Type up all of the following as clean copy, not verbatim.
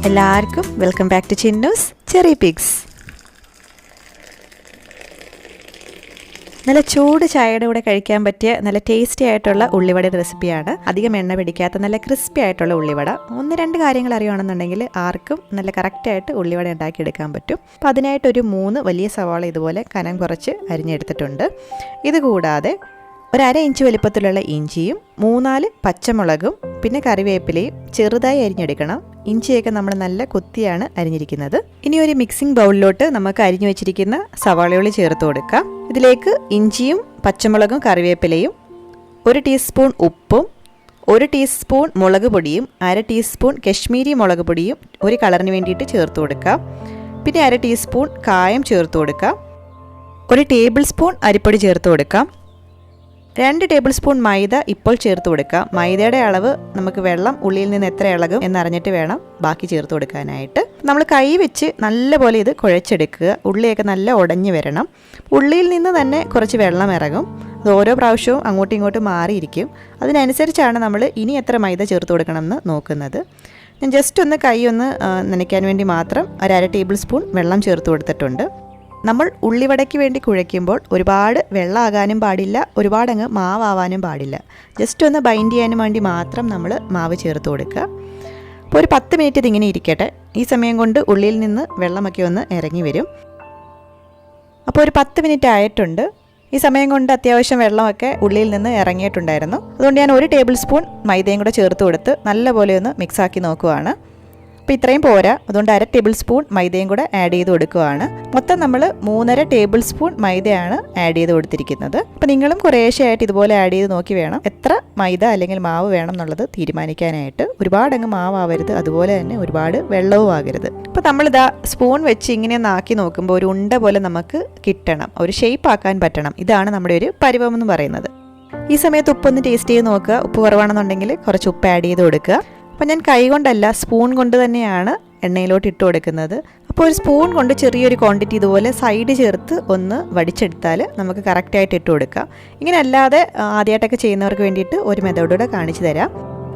എല്ലാവർക്കും welcome back to Chinnu's Cherrypicks. നല്ല ചൂട് ചായയുടെ കൂടെ കഴിക്കാൻ പറ്റിയ നല്ല ടേസ്റ്റി ആയിട്ടുള്ള ഉള്ളിവടയുടെ റെസിപ്പിയാണ്. അധികം എണ്ണ പിടിക്കാത്ത നല്ല ക്രിസ്പി ആയിട്ടുള്ള ഉള്ളിവട. 1-2 കാര്യങ്ങൾ അറിയുകയാണെന്നുണ്ടെങ്കിൽ ആർക്കും നല്ല കറക്റ്റായിട്ട് ഉള്ളിവട ഉണ്ടാക്കിയെടുക്കാൻ പറ്റും. അപ്പോൾ അതിനായിട്ട് ഒരു 3 വലിയ സവാള ഇതുപോലെ കനം കുറച്ച് അരിഞ്ഞെടുത്തിട്ടുണ്ട്. ഇതുകൂടാതെ ഒരു 1/2 ഇഞ്ച് വലിപ്പത്തിലുള്ള ഇഞ്ചിയും 3-4 പച്ചമുളകും പിന്നെ കറിവേപ്പിലയും ചെറുതായി അരിഞ്ഞെടുക്കണം. ഇഞ്ചിയൊക്കെ നമ്മൾ നല്ല കൊത്തിയാണ് അരിഞ്ഞിരിക്കുന്നത്. ഇനി ഒരു മിക്സിംഗ് ബൗളിലോട്ട് നമുക്ക് അരിഞ്ഞു വെച്ചിരിക്കുന്ന സവാളയുള്ളി ചേർത്ത് കൊടുക്കാം. ഇതിലേക്ക് ഇഞ്ചിയും പച്ചമുളകും കറിവേപ്പിലയും 1 ടീസ്പൂൺ ഉപ്പും 1 ടീസ്പൂൺ മുളക് പൊടിയും 1/2 ടീസ്പൂൺ കശ്മീരി മുളക് പൊടിയും ഒരു കളറിന് വേണ്ടിയിട്ട് ചേർത്ത് കൊടുക്കാം. പിന്നെ 1/2 ടീസ്പൂൺ കായം ചേർത്ത് കൊടുക്കാം. 1 ടേബിൾ സ്പൂൺ അരിപ്പൊടി ചേർത്ത് കൊടുക്കാം. 2 ടേബിൾ സ്പൂൺ മൈദ ഇപ്പോൾ ചേർത്ത് കൊടുക്കാം. മൈദയുടെ അളവ് നമുക്ക് വെള്ളം ഉള്ളിയിൽ നിന്ന് എത്ര ഇളകും എന്നറിഞ്ഞിട്ട് വേണം ബാക്കി ചേർത്ത് കൊടുക്കാനായിട്ട്. നമ്മൾ കൈ വെച്ച് നല്ലപോലെ ഇത് കുഴച്ചെടുക്കുക. ഉള്ളിയൊക്കെ നല്ല ഉടഞ്ഞു വരണം. ഉള്ളിയിൽ നിന്ന് തന്നെ കുറച്ച് വെള്ളം ഇറങ്ങും. അത് ഓരോ പ്രാവശ്യവും അങ്ങോട്ടും ഇങ്ങോട്ടും മാറിയിരിക്കും. അതിനനുസരിച്ചാണ് നമ്മൾ ഇനി എത്ര മൈദ ചേർത്ത് കൊടുക്കണമെന്ന് നോക്കുന്നത്. ഞാൻ ജസ്റ്റ് ഒന്ന് കൈ ഒന്ന് നനയ്ക്കാൻ വേണ്ടി മാത്രം 1/2 ടേബിൾ സ്പൂൺ വെള്ളം ചേർത്ത് കൊടുത്തിട്ടുണ്ട്. നമ്മൾ ഉള്ളിവടയ്ക്ക് വേണ്ടി കുഴയ്ക്കുമ്പോൾ ഒരുപാട് വെള്ളമാകാനും പാടില്ല, ഒരുപാടങ്ങ് മാവാവാനും പാടില്ല. ജസ്റ്റ് ഒന്ന് ബൈൻഡ് ചെയ്യാനും വേണ്ടി മാത്രം നമ്മൾ മാവ് ചേർത്ത് കൊടുക്കുക. അപ്പോൾ ഒരു 10 മിനിറ്റ് ഇതിങ്ങനെ ഇരിക്കട്ടെ. ഈ സമയം കൊണ്ട് ഉള്ളിയിൽ നിന്ന് വെള്ളമൊക്കെ ഒന്ന് ഇറങ്ങി വരും. അപ്പോൾ ഒരു 10 മിനിറ്റ് ആയിട്ടുണ്ട്. ഈ സമയം കൊണ്ട് അത്യാവശ്യം വെള്ളമൊക്കെ ഉള്ളിയിൽ നിന്ന് ഇറങ്ങിയിട്ടുണ്ടായിരുന്നു. അതുകൊണ്ട് ഞാൻ 1 ടേബിൾ സ്പൂൺ മൈദയും കൂടെ ചേർത്ത് കൊടുത്ത് നല്ലപോലെ ഒന്ന് മിക്സാക്കി നോക്കുവാണ്. അപ്പോൾ ഇത്രയും പോരാ, അതുകൊണ്ട് 1/2 ടേബിൾ സ്പൂൺ മൈദയും കൂടെ ആഡ് ചെയ്ത് കൊടുക്കുകയാണ്. മൊത്തം നമ്മൾ 3.5 ടേബിൾ സ്പൂൺ മൈദയാണ് ആഡ് ചെയ്ത് കൊടുത്തിരിക്കുന്നത്. അപ്പോൾ നിങ്ങളും കുറേശ്ശെയായിട്ട് ഇതുപോലെ ആഡ് ചെയ്ത് നോക്കി വേണം എത്ര മൈദ അല്ലെങ്കിൽ മാവ് വേണം എന്നുള്ളത് തീരുമാനിക്കാനായിട്ട്. ഒരുപാടങ്ങ് മാവാവരുത്, അതുപോലെ തന്നെ ഒരുപാട് വെള്ളവും ആകരുത്. അപ്പോൾ നമ്മളിതാ സ്പൂൺ വെച്ച് ഇങ്ങനെ നാക്കി നോക്കുമ്പോൾ ഒരു ഉണ്ട പോലെ നമുക്ക് കിട്ടണം, ഒരു ഷേപ്പ് ആക്കാൻ പറ്റണം. ഇതാണ് നമ്മുടെ ഒരു പരുവം എന്ന് പറയുന്നത്. ഈ സമയത്ത് ഉപ്പൊന്ന് ടേസ്റ്റ് ചെയ്ത് നോക്കുക. ഉപ്പ് കുറവാണെന്നുണ്ടെങ്കിൽ കുറച്ച് ഉപ്പ് ആഡ് ചെയ്ത് കൊടുക്കുക. അപ്പോൾ ഞാൻ കൈ കൊണ്ടല്ല സ്പൂൺ കൊണ്ട് തന്നെയാണ് എണ്ണയിലോട്ട് ഇട്ട് കൊടുക്കുന്നത്. അപ്പോൾ ഒരു സ്പൂൺ കൊണ്ട് ചെറിയൊരു ക്വാണ്ടിറ്റി ഇതുപോലെ സൈഡ് ചേർത്ത് ഒന്ന് വടിച്ചെടുത്താൽ നമുക്ക് കറക്റ്റായിട്ട് ഇട്ട് കൊടുക്കാം. ഇങ്ങനെ അല്ലാതെ ആദ്യമായിട്ടൊക്കെ ചെയ്യുന്നവർക്ക് വേണ്ടിയിട്ട് ഒരു മെത്തേഡൂടെ കാണിച്ചു തരാം.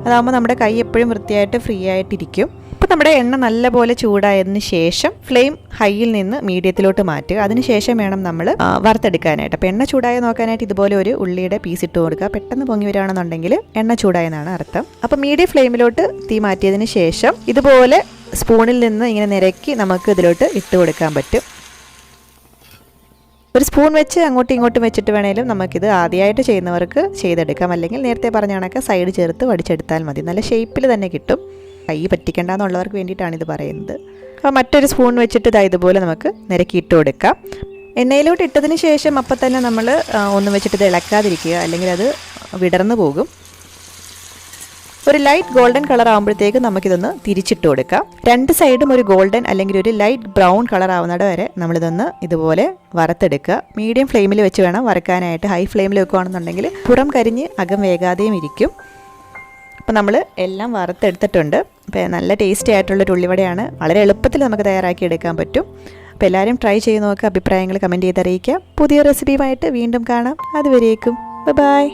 അതാകുമ്പോൾ നമ്മുടെ കൈ എപ്പോഴും വൃത്തിയായിട്ട് ഫ്രീ ആയിട്ടിരിക്കും. അപ്പോൾ നമ്മുടെ എണ്ണ നല്ലപോലെ ചൂടായതിന് ശേഷം ഫ്ലെയിം ഹൈയിൽ നിന്ന് മീഡിയത്തിലോട്ട് മാറ്റുക. അതിനുശേഷം വേണം നമ്മൾ വറുത്തെടുക്കാനായിട്ട്. അപ്പോൾ എണ്ണ ചൂടായി നോക്കാനായിട്ട് ഇതുപോലെ ഒരു ഉള്ളിയുടെ പീസ് ഇട്ട് കൊടുക്കുക. പെട്ടെന്ന് പൊങ്ങി വരികയാണെന്നുണ്ടെങ്കിൽ എണ്ണ ചൂടായെന്നാണ് അർത്ഥം. അപ്പോൾ മീഡിയം ഫ്ലെയിമിലോട്ട് തീ മാറ്റിയതിന് ശേഷം ഇതുപോലെ സ്പൂണിൽ നിന്ന് ഇങ്ങനെ നിരക്കി നമുക്ക് ഇതിലോട്ട് ഇട്ട് കൊടുക്കാൻ പറ്റും. ഒരു സ്പൂൺ വെച്ച് അങ്ങോട്ടും ഇങ്ങോട്ടും വെച്ചിട്ട് വേണേലും നമുക്കിത് ആദ്യമായിട്ട് ചെയ്യുന്നവർക്ക് ചെയ്തെടുക്കാം. അല്ലെങ്കിൽ നേരത്തെ പറഞ്ഞ കണക്ക് സൈഡ് ചേർത്ത് വടിച്ചെടുത്താൽ മതി. നല്ല ഷേപ്പിൽ തന്നെ കിട്ടും. കൈ പറ്റിക്കേണ്ടെന്നുള്ളവർക്ക് വേണ്ടിയിട്ടാണ് ഇത് പറയുന്നത്. അപ്പോൾ മറ്റൊരു സ്പൂൺ വെച്ചിട്ട് ഇതുപോലെ നമുക്ക് നിരക്കിയിട്ട് കൊടുക്കാം. എണ്ണയിലോട്ട് ഇട്ടതിന് ശേഷം അപ്പം തന്നെ നമ്മൾ ഒന്നും വെച്ചിട്ട് ഇത് ഇളക്കാതിരിക്കുക, അല്ലെങ്കിൽ അത് വിടർന്നു പോകും. ഒരു ലൈറ്റ് ഗോൾഡൻ കളർ ആകുമ്പോഴത്തേക്ക് നമുക്കിതൊന്ന് തിരിച്ചിട്ട് കൊടുക്കാം. 2 സൈഡും ഒരു ഗോൾഡൻ അല്ലെങ്കിൽ ഒരു ലൈറ്റ് ബ്രൗൺ കളർ ആവുന്നിടം വരെ നമ്മളിതൊന്ന് ഇതുപോലെ വറുത്തെടുക്കുക. മീഡിയം ഫ്ലെയിമിൽ വെച്ച് വേണം വറുക്കാനായിട്ട്. ഹൈ ഫ്ലെയിമിൽ വെക്കുകയാണെന്നുണ്ടെങ്കിൽ പുറം കരിഞ്ഞ് അകം വേകാതെയും ഇരിക്കും. അപ്പോൾ നമ്മൾ എല്ലാം വറുത്തെടുത്തിട്ടുണ്ട്. അപ്പോൾ നല്ല ടേസ്റ്റി ആയിട്ടുള്ളൊരു ഉള്ളിവടയാണ്. വളരെ എളുപ്പത്തിൽ നമുക്ക് തയ്യാറാക്കി എടുക്കാൻ പറ്റും. അപ്പോൾ എല്ലാവരും ട്രൈ ചെയ്ത് നോക്കുക. അഭിപ്രായങ്ങൾ കമൻറ്റ് ചെയ്ത് അറിയിക്കുക. പുതിയ റെസിപ്പിയുമായിട്ട് വീണ്ടും കാണാം. അതുവരേക്കും ബൈ.